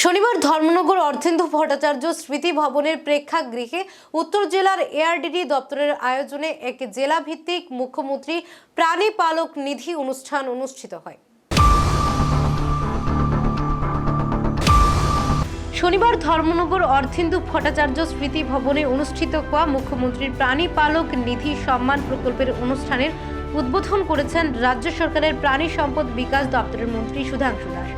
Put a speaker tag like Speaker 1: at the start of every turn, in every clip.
Speaker 1: শনিবার ধর্মনগর অর্থেন্দু ভট্টাচার্য স্মৃতি ভবনের প্রেক্ষাগৃহে উত্তর জেলার এআরডিডি দপ্তরের আয়োজনে এক জেলা ভিত্তিক মুখ্যমন্ত্রী প্রাণী পালক নিধি অনুষ্ঠান অনুষ্ঠিত হয়। শনিবার ধর্মনগর অর্থেন্দু ভট্টাচার্য স্মৃতি ভবনে অনুষ্ঠিত হওয়া মুখ্যমন্ত্রীর প্রাণী পালক নিধি সম্মান প্রকল্পের অনুষ্ঠানের উদ্বোধন করেছেন রাজ্য সরকারের প্রাণী সম্পদ বিকাশ দপ্তরের মন্ত্রী সুধাংশু দাস।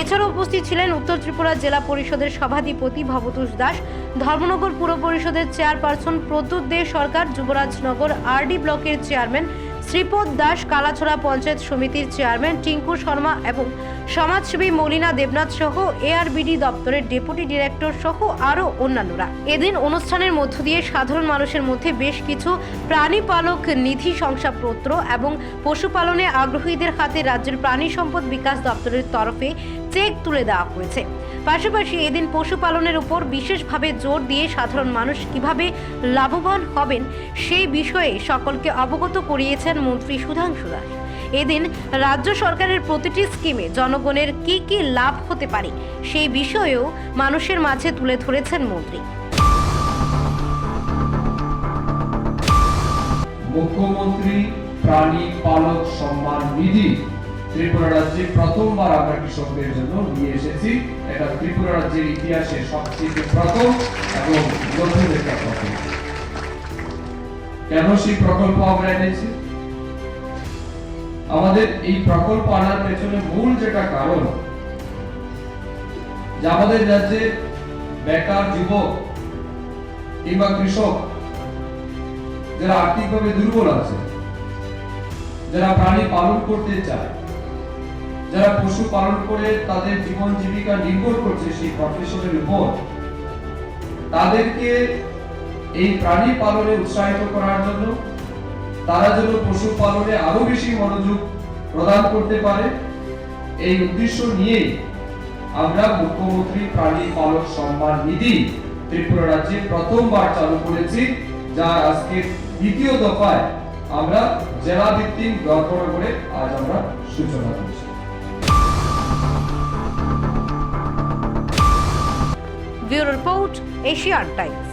Speaker 1: এছাড়া উপস্থিত ছিলেন উত্তর ত্রিপুরা জেলা পরিষদের সভাধিপতি ভবতোষ দাস, ধর্মনগর পুর পরিষদের চেয়ারপারসন প্রদ্যুৎ দে সরকার, যুবরাজনগর আরডি ব্লকের চেয়ারম্যান শ্রীপদ দাস, কালাছড়া পঞ্চায়েত সমিতির চেয়ারম্যান টিঙ্কু শর্মা এবং সমাজসেবী মলিনা দেবনাথ সহ এআরবিডি দপ্তরের ডেপুটি ডিরেক্টর সহ আরও অন্যান্যরা। এদিন অনুষ্ঠানের মধ্য দিয়ে সাধারণ মানুষের মধ্যে বেশ কিছু প্রাণী পালক নিধি শংসাপত্র এবং পশুপালনে আগ্রহীদের হাতে রাজ্যের প্রাণী সম্পদ বিকাশ দপ্তরের তরফে চেক তুলে দেওয়া হয়েছে। পাশাপাশি এদিন পশুপালনের উপর বিশেষভাবে জোর দিয়ে সাধারণ মানুষ কিভাবে লাভবান হবেন সেই বিষয়ে সকলকে অবগত করিয়েছেন মন্ত্রী সুধাংশু দাস। এদিন রাজ্য সরকারের প্রতিটি স্কিমে জনগণের কি কি লাভ হতে পারে সেই বিষয়েও মানুষের মাঝে তুলে ধরেছেন মন্ত্রী।
Speaker 2: মুখ্যমন্ত্রী প্রাণী পালক সম্মান নিধি ত্রিপুরা রাজ্যে প্রথমবার আমরা কৃষকদের জন্য নিয়ে এসেছি। এটা ত্রিপুরা রাজ্যের ইতিহাসে সবচেয়ে প্রথম এবং নতুন একটা প্রকল্প। কেন সেই প্রকল্প আমরা এনেছি? আমাদের এই প্রকল্প আনার পেছনে মূল যেটা কারণ, যে আমাদের রাজ্যে বেকার যুবক কিংবা কৃষক যারা আর্থিকভাবে দুর্বল আছে, যারা প্রাণী পালন করতে চায়, যারা পশু পালন করে তাদের জীবন জীবিকা নির্ভর করছে সেই প্রফেশনের উপর, তাদেরকে এই প্রাণী পালনে উৎসাহিত করার জন্য, তারা যেন পশু পালনে আরো বেশি মনোযোগ প্রদান করতে পারে, এই উদ্দেশ্য নিয়ে আমরা মুখ্যমন্ত্রী প্রাণী পালক সম্মান নিধি ত্রিপুরা রাজ্যে প্রথমবার চালু করেছি, যার আজকে দ্বিতীয় দফায় আমরা জেলা ভিত্তিক ধর্মনগরে আজ আমরা সূচনা করছি।
Speaker 1: Bureau report, Asian Times.